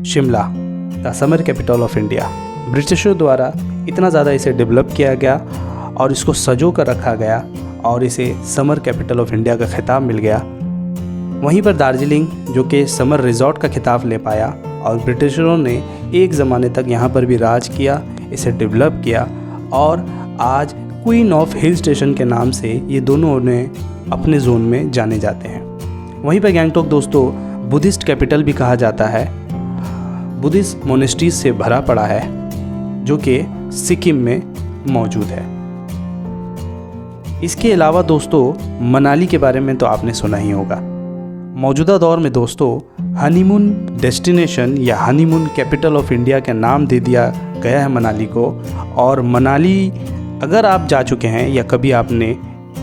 Shimla the summer capital of India. ब्रिटिशों द्वारा इतना ज़्यादा इसे डेवलप किया गया और इसको सजो कर रखा गया और इसे समर कैपिटल ऑफ इंडिया का खिताब मिल गया। वहीं पर दार्जिलिंग जो कि समर रिजॉर्ट का खिताब ले पाया और ब्रिटिशरों ने एक ज़माने तक यहाँ पर भी राज किया, इसे डेवलप किया और आज क्वीन ऑफ हिल स्टेशन के नाम से ये दोनों ने अपने जोन में जाने जाते हैं। वहीं पर गैंगटॉक दोस्तों बुद्धिस्ट कैपिटल भी कहा जाता है। बुद्धिस्ट मोनेस्ट्रीज से भरा पड़ा है जो कि सिक्किम में मौजूद है। इसके अलावा दोस्तों मनाली के बारे में तो आपने सुना ही होगा। मौजूदा दौर में दोस्तों हनीमून डेस्टिनेशन या हनीमून कैपिटल ऑफ इंडिया का नाम दे दिया गया है मनाली को। और मनाली अगर आप जा चुके हैं या कभी आपने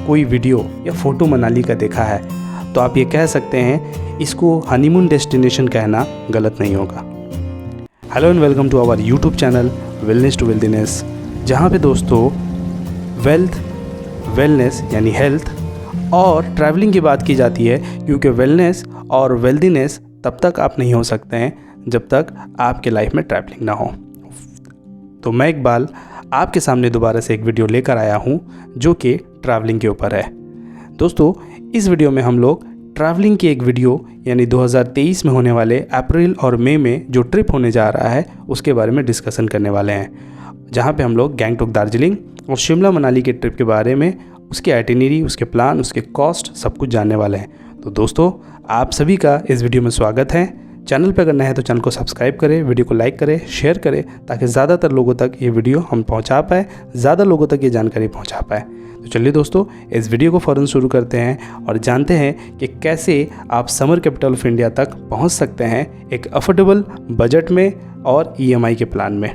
कोई वीडियो या फ़ोटो मनाली का देखा है तो आप ये कह सकते हैं इसको हनीमून डेस्टिनेशन कहना गलत नहीं होगा। Hello and welcome to our YouTube channel wellness to wealthiness, जहाँ पे दोस्तों वेल्थ, वेलनेस यानी हेल्थ और ट्रैवलिंग की बात की जाती है, क्योंकि वेलनेस और वेल्दीनेस तब तक आप नहीं हो सकते हैं जब तक आपके लाइफ में ट्रैवलिंग ना हो। तो मैं इकबाल आपके सामने दोबारा से एक वीडियो लेकर आया हूँ जो कि ट्रैवलिंग के ऊपर है। दोस्तों इस वीडियो में हम लोग ट्रैवलिंग की एक वीडियो यानी 2023 में होने वाले अप्रैल और मई में जो ट्रिप होने जा रहा है उसके बारे में डिस्कशन करने वाले हैं, जहाँ पे हम लोग गैंगटॉक दार्जिलिंग और शिमला मनाली के ट्रिप के बारे में, उसके आइटिनरी, उसके प्लान, उसके कॉस्ट सब कुछ जानने वाले हैं। तो दोस्तों आप सभी का इस वीडियो में स्वागत है। चैनल पर करना है तो चैनल को सब्सक्राइब करें, वीडियो को लाइक करें, शेयर करें ताकि ज़्यादातर लोगों तक ये वीडियो हम पहुंचा पाए, ज़्यादा लोगों तक ये जानकारी पहुंचा पाए। तो चलिए दोस्तों इस वीडियो को फ़ौरन शुरू करते हैं और जानते हैं कि कैसे आप समर कैपिटल ऑफ इंडिया तक पहुंच सकते हैं एक अफोर्डेबल बजट में और EMI के प्लान में।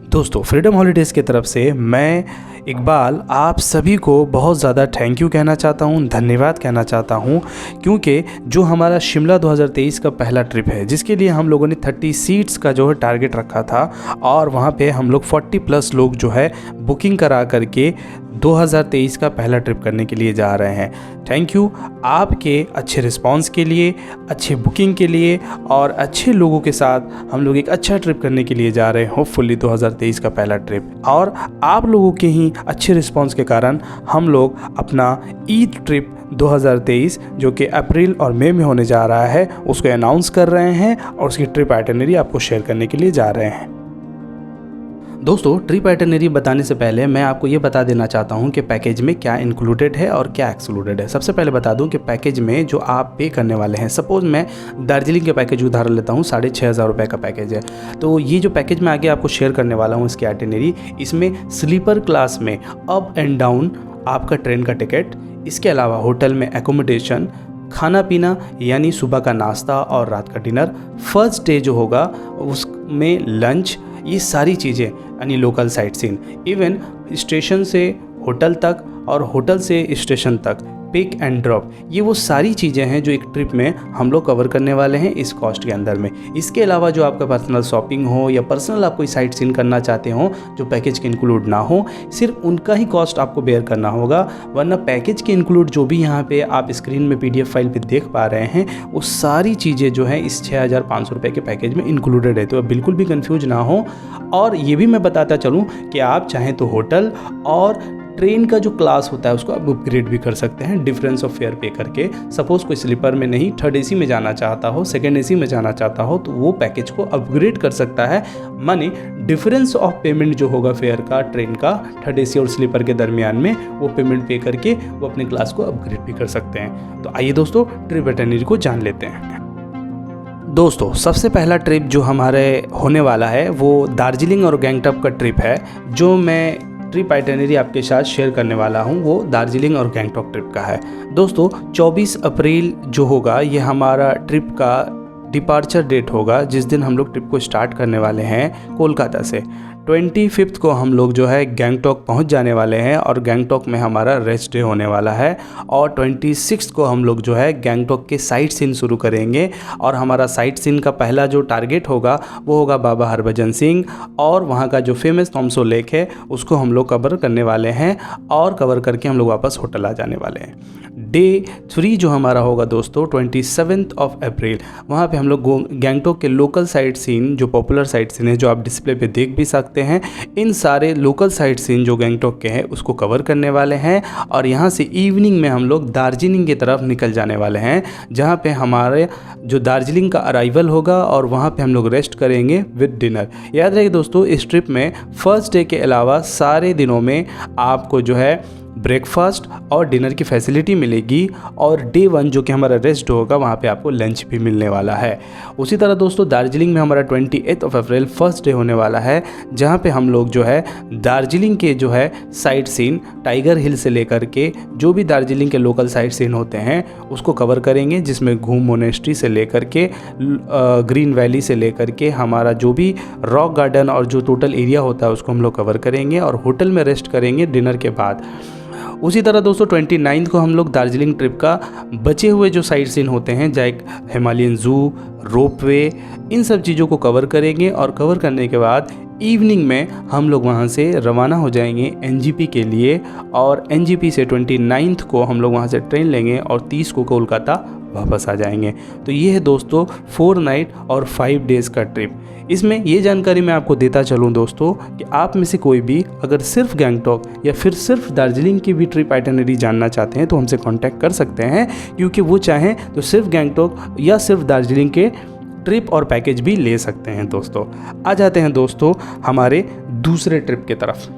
दोस्तों फ्रीडम हॉलीडेज़ की तरफ से मैं इकबाल आप सभी को बहुत ज़्यादा थैंक यू कहना चाहता हूँ, धन्यवाद कहना चाहता हूँ, क्योंकि जो हमारा शिमला 2023 का पहला ट्रिप है जिसके लिए हम लोगों ने 30 सीट्स का जो है टारगेट रखा था और वहाँ पे हम लोग 40+ लोग जो है बुकिंग करा करके 2023 का पहला ट्रिप करने के लिए जा रहे हैं। थैंक यू आपके अच्छे रिस्पांस के लिए, अच्छे बुकिंग के लिए और अच्छे लोगों के साथ हम लोग एक अच्छा ट्रिप करने के लिए जा रहे हैं। होपफुली 2023 का पहला ट्रिप और आप लोगों के ही अच्छे रिस्पांस के कारण हम लोग अपना ईद ट्रिप 2023 जो कि अप्रैल और मई में होने जा रहा है उसको अनाउंस कर रहे हैं और उसकी ट्रिप आइटिनरी आपको शेयर करने के लिए जा रहे हैं। दोस्तों ट्रिप आइटिनरी बताने से पहले मैं आपको ये बता देना चाहता हूँ कि पैकेज में क्या इंक्लूडेड है और क्या एक्सक्लूडेड है। सबसे पहले बता दूँ कि पैकेज में जो आप पे करने वाले हैं, सपोज़ मैं दार्जिलिंग के पैकेज उदाहरण लेता हूँ, 6,500 रुपये का पैकेज है। तो ये जो पैकेज मैं आगे आपको शेयर करने वाला हूँ इसकी आइटिनरी, इसमें स्लीपर क्लास में अप एंड डाउन आपका ट्रेन का टिकट, इसके अलावा होटल में एकोमोडेशन, खाना पीना यानी सुबह का नाश्ता और रात का डिनर, फर्स्ट डे जो होगा उसमें लंच, ये सारी चीज़ें यानी local sight seen, even station से होटल तक और होटल से स्टेशन तक पिक एंड ड्रॉप, ये वो सारी चीज़ें हैं जो एक ट्रिप में हम लोग कवर करने वाले हैं इस कॉस्ट के अंदर में। इसके अलावा जो आपका पर्सनल शॉपिंग हो या पर्सनल आप कोई साइट सीन करना चाहते हो जो पैकेज के इंक्लूड ना हो, सिर्फ उनका ही कॉस्ट आपको बेयर करना होगा, वरना पैकेज के इंक्लूड जो भी यहाँ पे आप स्क्रीन में PDF फाइल पे देख पा रहे हैं वो सारी चीज़ें जो है इस 6,500 रुपये के पैकेज में इंक्लूडेड है। तो बिल्कुल भी कन्फ्यूज ना हो। और ये भी मैं बताता चलूँ कि आप चाहें तो होटल और ट्रेन का जो क्लास होता है उसको आप अपग्रेड भी कर सकते हैं डिफरेंस ऑफ फेयर पे करके। सपोज़ कोई स्लीपर में नहीं, 3rd AC में जाना चाहता हो, 2nd AC में जाना चाहता हो तो वो पैकेज को अपग्रेड कर सकता है। माने डिफरेंस ऑफ पेमेंट जो होगा फेयर का ट्रेन का 3rd AC और स्लीपर के दरमियान में, वो पेमेंट पे करके वो अपने क्लास को अपग्रेड भी कर सकते हैं। तो आइए दोस्तों ट्रिप आइटिनरी को जान लेते हैं। दोस्तों सबसे पहला ट्रिप जो हमारे होने वाला है वो दार्जिलिंग और गैंगटॉक का ट्रिप है। जो मैं ट्रिप आइटिनरी आपके साथ शेयर करने वाला हूं वो दार्जिलिंग और गैंगटॉक ट्रिप का है। दोस्तों 24 अप्रैल जो होगा ये हमारा ट्रिप का डिपार्चर डेट होगा, जिस दिन हम लोग ट्रिप को स्टार्ट करने वाले हैं कोलकाता से। 25 को हम लोग जो है गैंगटॉक पहुंच जाने वाले हैं और गैंगटॉक में हमारा रेस्ट डे होने वाला है। और 26 को हम लोग जो है गैंगटॉक के साइट सीन शुरू करेंगे और हमारा साइट सीन का पहला जो टारगेट होगा वो होगा बाबा हरभजन सिंह, और वहाँ का जो फेमस तोमसो लेक है उसको हम लोग कवर करने वाले हैं और कवर करके हम लोग वापस होटल आ जाने वाले हैं। डे 3 जो हमारा होगा दोस्तों 27 अप्रैल, वहाँ पे हम लोग गैंगटॉक के लोकल साइट सीन, जो पॉपुलर साइट सीन है जो आप डिस्प्ले पे देख भी सकते हैं, इन सारे लोकल साइट सीन जो गैंगटॉक के हैं उसको कवर करने वाले हैं। और यहाँ से इवनिंग में हम लोग दार्जिलिंग की तरफ निकल जाने वाले हैं, जहाँ पे हमारे जो दार्जिलिंग का अराइवल होगा और वहाँ पे हम लोग रेस्ट करेंगे विद डिनर। याद रहे दोस्तों, इस ट्रिप में फर्स्ट डे के अलावा सारे दिनों में आपको जो है ब्रेकफास्ट और डिनर की फैसिलिटी मिलेगी, और डे 1 जो कि हमारा रेस्ट होगा वहाँ पे आपको लंच भी मिलने वाला है। उसी तरह दोस्तों दार्जिलिंग में हमारा 28 अप्रैल फर्स्ट डे होने वाला है, जहाँ पे हम लोग जो है दार्जिलिंग के जो है साइट सीन टाइगर हिल से लेकर के जो भी दार्जिलिंग के लोकल साइट सीन होते हैं उसको कवर करेंगे, जिसमें घूम मोनेस्ट्री से लेकर के ग्रीन वैली से लेकर के हमारा जो भी रॉक गार्डन और जो टोटल एरिया होता है उसको हम लोग कवर करेंगे और होटल में रेस्ट करेंगे डिनर के बाद। उसी तरह दोस्तों 29 को हम लोग दार्जिलिंग ट्रिप का बचे हुए जो साइट सीन होते हैं, जैसे हिमालयन जू, रोपवे, इन सब चीज़ों को कवर करेंगे। और कवर करने के बाद इवनिंग में हम लोग वहाँ से रवाना हो जाएंगे एनजीपी के लिए, और एनजीपी से 29 को हम लोग वहाँ से ट्रेन लेंगे और 30 को कोलकाता वापस आ जाएंगे। तो ये है दोस्तों 4 नाइट और 5 डेज़ का ट्रिप। इसमें ये जानकारी मैं आपको देता चलूँ दोस्तों कि आप में से कोई भी अगर सिर्फ गैंगटॉक या फिर सिर्फ दार्जिलिंग की भी ट्रिप आइटनरी जानना चाहते हैं तो हमसे कांटेक्ट कर सकते हैं, क्योंकि वो चाहें तो सिर्फ गैंगटॉक या सिर्फ दार्जिलिंग के ट्रिप और पैकेज भी ले सकते हैं। दोस्तों आ जाते हैं दोस्तों हमारे दूसरे ट्रिप की तरफ।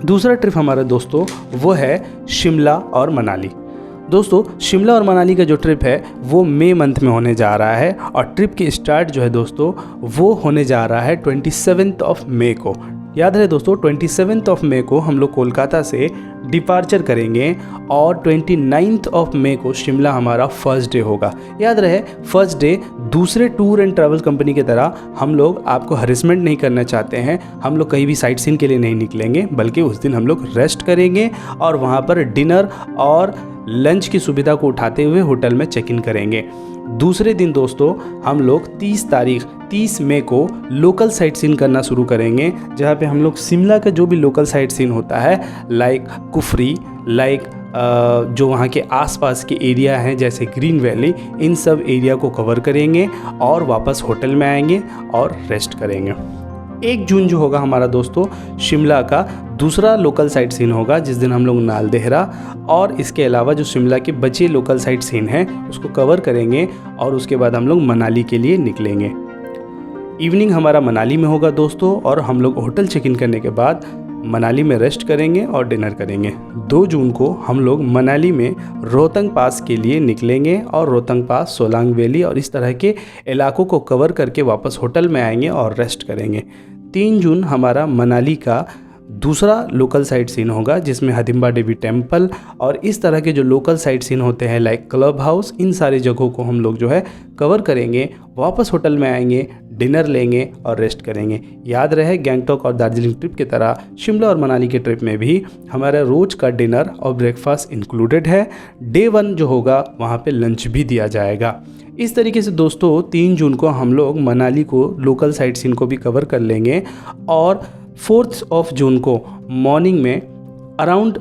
दूसरा ट्रिप हमारा दोस्तों वो है शिमला और मनाली। दोस्तों शिमला और मनाली का जो ट्रिप है वो मई मंथ में होने जा रहा है, और ट्रिप की स्टार्ट जो है दोस्तों वो होने जा रहा है 27 मई को। याद रहे दोस्तों 27 मई को हम लोग कोलकाता से डिपार्चर करेंगे और 29 मई को शिमला हमारा फर्स्ट डे होगा। याद रहे फर्स्ट डे दूसरे टूर एंड ट्रैवल कंपनी की तरह हम लोग आपको हरेसमेंट नहीं करना चाहते हैं, हम लोग कहीं भी साइट सीन के लिए नहीं निकलेंगे, बल्कि उस दिन हम लोग रेस्ट करेंगे और वहाँ पर डिनर और लंच की सुविधा को उठाते हुए होटल में चेक इन करेंगे। दूसरे दिन दोस्तों हम लोग 30 मई को लोकल साइट सीन करना शुरू करेंगे, जहाँ पे हम लोग शिमला का जो भी लोकल साइट सीन होता है लाइक कुफरी, लाइक जो वहाँ के आसपास के एरिया हैं जैसे ग्रीन वैली, इन सब एरिया को कवर करेंगे और वापस होटल में आएंगे और रेस्ट करेंगे। 1 जून जो होगा हमारा दोस्तों शिमला का दूसरा लोकल साइट सीन होगा, जिस दिन हम लोग नालदेहरा और इसके अलावा जो शिमला के बचे लोकल साइट सीन हैं उसको कवर करेंगे, और उसके बाद हम लोग मनाली के लिए निकलेंगे। इवनिंग हमारा मनाली में होगा दोस्तों, और हम लोग होटल चेक इन करने के बाद मनाली में रेस्ट करेंगे और डिनर करेंगे। 2 जून को हम लोग मनाली में रोहतंग पास के लिए निकलेंगे और रोहतंग पास, सोलांग वैली और इस तरह के इलाकों को कवर करके वापस होटल में आएंगे और रेस्ट करेंगे। 3 जून हमारा मनाली का दूसरा लोकल साइट सीन होगा, जिसमें हदिम्बा देवी टेम्पल और इस तरह के जो लोकल साइट सीन होते हैं लाइक क्लब हाउस, इन सारी जगहों को हम लोग जो है कवर करेंगे, वापस होटल में आएंगे, डिनर लेंगे और रेस्ट करेंगे। याद रहे गैंगटॉक और दार्जिलिंग ट्रिप की तरह शिमला और मनाली के ट्रिप में भी हमारा रोज़ का डिनर और ब्रेकफास्ट इंक्लूडेड है। डे 1 जो होगा वहाँ पे लंच भी दिया जाएगा। इस तरीके से दोस्तों 3 जून को हम लोग मनाली को लोकल साइट सीन को भी कवर कर लेंगे, और 4 जून को मॉर्निंग में अराउंड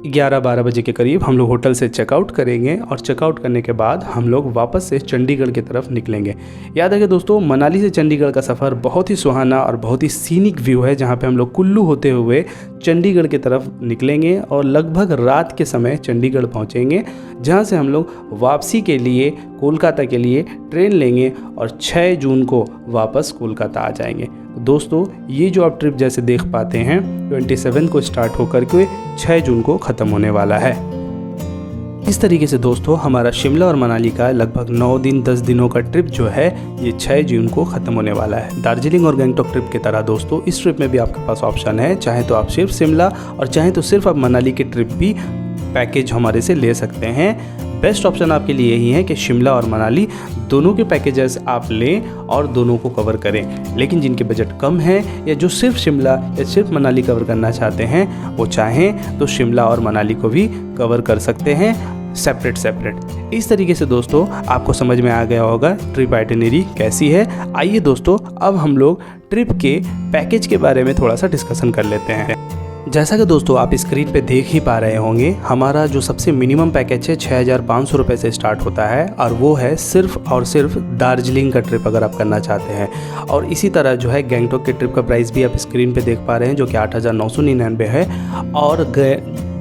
11-12 बजे के करीब हम लोग होटल से चेकआउट करेंगे, और चेकआउट करने के बाद हम लोग वापस से चंडीगढ़ की तरफ निकलेंगे। याद है कि दोस्तों मनाली से चंडीगढ़ का सफ़र बहुत ही सुहाना और बहुत ही सीनिक व्यू है, जहाँ पे हम लोग कुल्लू होते हुए चंडीगढ़ की तरफ निकलेंगे और लगभग रात के समय चंडीगढ़ पहुँचेंगे, जहाँ से हम लोग वापसी के लिए कोलकाता के लिए ट्रेन लेंगे और 6 जून को वापस कोलकाता आ जाएंगे। दोस्तों ये जो आप ट्रिप जैसे देख पाते हैं 27 को स्टार्ट होकर के 6 जून को ख़त्म होने वाला है। इस तरीके से दोस्तों हमारा शिमला और मनाली का लगभग 9 दिन 10 दिनों का ट्रिप जो है ये 6 जून को ख़त्म होने वाला है। दार्जिलिंग और गैंगटॉक ट्रिप की तरह दोस्तों इस ट्रिप में भी आपके पास ऑप्शन है, चाहे तो आप सिर्फ शिमला और चाहे तो सिर्फ आप मनाली की ट्रिप भी पैकेज हमारे से ले सकते हैं। बेस्ट ऑप्शन आपके लिए यही है कि शिमला और मनाली दोनों के पैकेजेस आप लें और दोनों को कवर करें। लेकिन जिनके बजट कम है या जो सिर्फ शिमला या सिर्फ मनाली कवर करना चाहते हैं, वो चाहें तो शिमला और मनाली को भी कवर कर सकते हैं सेपरेट। इस तरीके से दोस्तों आपको समझ में आ गया होगा ट्रिप आइटिनरी कैसी है। आइए दोस्तों अब हम लोग ट्रिप के पैकेज के बारे में थोड़ा सा डिस्कशन कर लेते हैं। जैसा कि दोस्तों आप स्क्रीन पे देख ही पा रहे होंगे, हमारा जो सबसे मिनिमम पैकेज है 6,500 रुपये से स्टार्ट होता है और वो है सिर्फ और सिर्फ दार्जिलिंग का ट्रिप अगर आप करना चाहते हैं। और इसी तरह जो है गैंगटॉक के ट्रिप का प्राइस भी आप स्क्रीन पे देख पा रहे हैं जो कि 8,999 है। और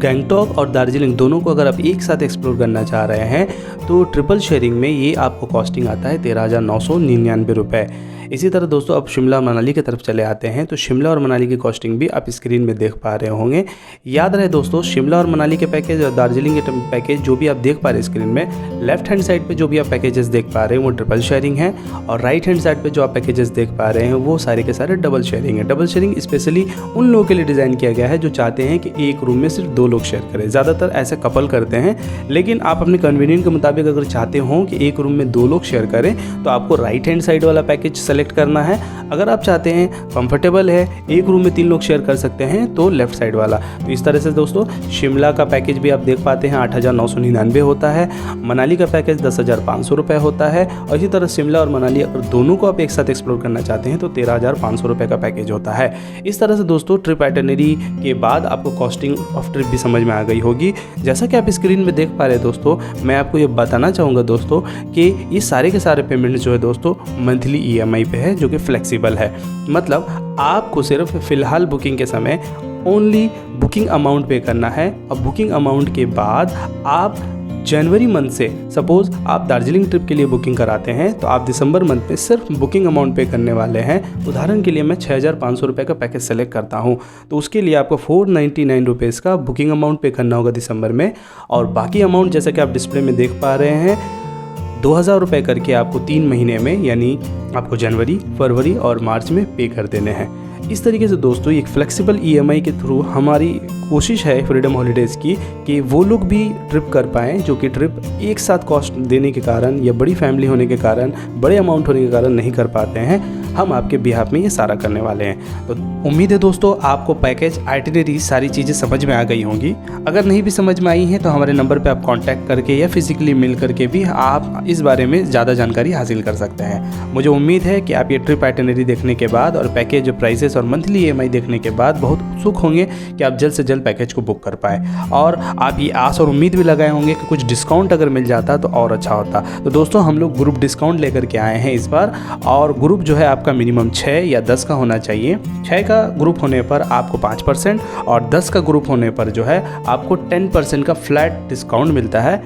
गैंगटॉक और दार्जिलिंग दोनों को अगर आप एक साथ एक्सप्लोर करना चाह रहे हैं तो ट्रिपल शेयरिंग में ये आपको कॉस्टिंग आता है 13,999 रुपये। इसी तरह दोस्तों अब शिमला और मनाली की तरफ चले आते हैं तो शिमला और मनाली की कॉस्टिंग भी आप स्क्रीन में देख पा रहे होंगे। याद रहे दोस्तों, शिमला और मनाली के पैकेज और दार्जिलिंग के पैकेज जो भी आप देख पा रहे हैं स्क्रीन में, लेफ्ट हैंड साइड पे जो भी आप पैकेजेस देख पा रहे हैं वो ट्रिपल शेयरिंग है और राइट हैंड साइड पे जो आप पैकेजेस देख पा रहे हैं वो सारे के सारे डबल शेयरिंग है। डबल शेयरिंग स्पेशली उन लोगों के लिए डिज़ाइन किया गया है जो चाहते हैं कि एक रूम में सिर्फ 2 लोग शेयर करें। ज़्यादातर ऐसे कपल करते हैं, लेकिन आप अपने कन्वीनियंट के मुताबिक अगर चाहते हो कि एक रूम में 2 लोग शेयर करें तो आपको राइट हैंड साइड वाला पैकेज सेलेक्ट करना है। अगर आप चाहते हैं कंफर्टेबल है, एक रूम में 3 लोग शेयर कर सकते हैं, तो लेफ्ट साइड वाला। तो इस तरह से दोस्तों शिमला का पैकेज भी आप देख पाते हैं 8,999 होता है, मनाली का पैकेज 10,500 रुपये होता है और इसी तरह शिमला और मनाली अगर दोनों को आप एक साथ एक्सप्लोर करना चाहते हैं तो 13,500 रुपये का पैकेज होता है। इस तरह से दोस्तों ट्रिप आइटिनरी के बाद आपको कॉस्टिंग ऑफ ट्रिप भी समझ में आ गई होगी। जैसा कि आप स्क्रीन में देख पा रहे हैं दोस्तों, मैं आपको ये बताना चाहूँगा दोस्तों कि ये सारे के सारे पेमेंट जो है दोस्तों मंथली EMI पे है जो कि फ्लेक्सिबल है। मतलब आपको सिर्फ फ़िलहाल बुकिंग के समय ओनली बुकिंग अमाउंट पे करना है और बुकिंग अमाउंट के बाद आप जनवरी मंथ से, सपोज़ आप दार्जिलिंग ट्रिप के लिए बुकिंग कराते हैं तो आप दिसंबर मंथ में सिर्फ बुकिंग अमाउंट पे करने वाले हैं। उदाहरण के लिए मैं 6,500 रुपये का पैकेज सेलेक्ट करता हूं तो उसके लिए आपको 499 रुपीज़ का बुकिंग अमाउंट पे करना होगा दिसंबर में और बाकी अमाउंट जैसा कि आप डिस्प्ले में देख पा रहे हैं 2,000 रुपये करके आपको 3 महीने में, यानी आपको जनवरी, फरवरी और मार्च में पे कर देने हैं। इस तरीके से दोस्तों एक फ्लेक्सिबल EMI के थ्रू हमारी कोशिश है फ्रीडम हॉलीडेज़ की कि वो लोग भी ट्रिप कर पाएँ जो कि ट्रिप एक साथ कॉस्ट देने के कारण या बड़ी फैमिली होने के कारण, बड़े अमाउंट होने के कारण नहीं कर पाते हैं। हम आपके बिहाफ में ये सारा करने वाले हैं। तो उम्मीद है दोस्तों आपको पैकेज आइटिनरी सारी चीज़ें समझ में आ गई होंगी। अगर नहीं भी समझ में आई हैं तो हमारे नंबर पे आप कांटेक्ट करके या फिजिकली मिल करके भी आप इस बारे में ज़्यादा जानकारी हासिल कर सकते हैं। मुझे उम्मीद है कि आप ये ट्रिप आइटिनरी देखने के बाद और पैकेज प्राइसेस और मंथली EMI देखने के बाद बहुत उत्सुक होंगे कि आप जल्द से जल्द पैकेज को बुक कर पाए और आप ये आस और उम्मीद भी लगाए होंगे कि कुछ डिस्काउंट अगर मिल जाता तो और अच्छा होता। तो दोस्तों हम लोग ग्रुप डिस्काउंट लेकर के आए हैं इस बार और ग्रुप जो है आपका मिनिमम 6 या 10 का होना चाहिए। 6 का ग्रुप होने पर आपको 5% और 10 का ग्रुप होने पर जो है आपको 10% का फ्लैट डिस्काउंट मिलता है।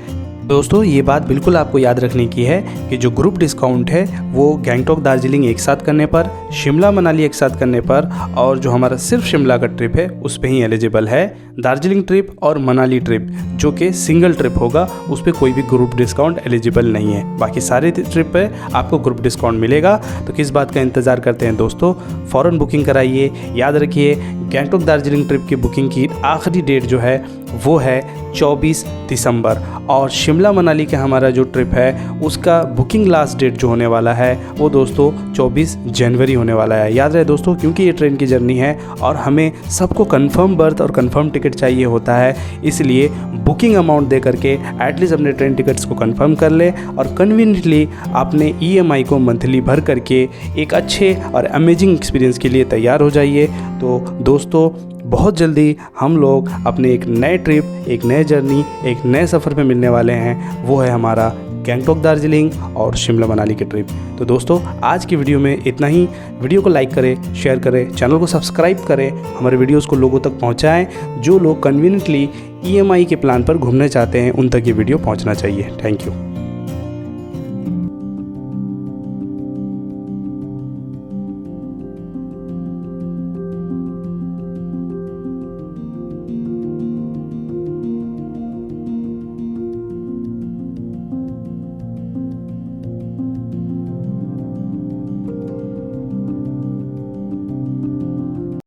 दोस्तों ये बात बिल्कुल आपको याद रखने की है कि जो ग्रुप डिस्काउंट है वो गैंगटॉक दार्जिलिंग एक साथ करने पर, शिमला मनाली एक साथ करने पर और जो हमारा सिर्फ शिमला का ट्रिप है उस पे ही एलिजिबल है। दार्जिलिंग ट्रिप और मनाली ट्रिप जो कि सिंगल ट्रिप होगा उस पर कोई भी ग्रुप डिस्काउंट एलिजिबल नहीं है। बाकी सारे ट्रिप पे आपको ग्रुप डिस्काउंट मिलेगा। तो किस बात का इंतज़ार करते हैं दोस्तों, फ़ौरन बुकिंग कराइए। याद रखिए गैंगटॉक दार्जिलिंग ट्रिप की बुकिंग की आखिरी डेट जो है वो है 24 दिसंबर और शिमला मनाली का हमारा जो ट्रिप है उसका बुकिंग लास्ट डेट जो होने वाला है वो दोस्तों 24 जनवरी होने वाला है। याद रहे दोस्तों, क्योंकि ये ट्रेन की जर्नी है और हमें सबको कंफर्म बर्थ और कंफर्म टिकट चाहिए होता है, इसलिए बुकिंग अमाउंट दे करके एटलीस्ट अपने ट्रेन टिकट्स को कंफर्म कर ले और कन्वीनियंटली अपने EMI को मंथली भर करके एक अच्छे और अमेजिंग एक्सपीरियंस के लिए तैयार हो जाइए। तो दोस्तों बहुत जल्दी हम लोग अपने एक नए ट्रिप, एक नए जर्नी, एक नए सफ़र पे मिलने वाले हैं। वो है हमारा गैंगटॉक दार्जिलिंग और शिमला मनाली के ट्रिप। तो दोस्तों आज की वीडियो में इतना ही। वीडियो को लाइक करें, शेयर करें, चैनल को सब्सक्राइब करें, हमारे वीडियोस को लोगों तक पहुंचाएं। जो लोग कन्वीनियंटली EMI के प्लान पर घूमने चाहते हैं उन तक ये वीडियो पहुंचना चाहिए। Thank you.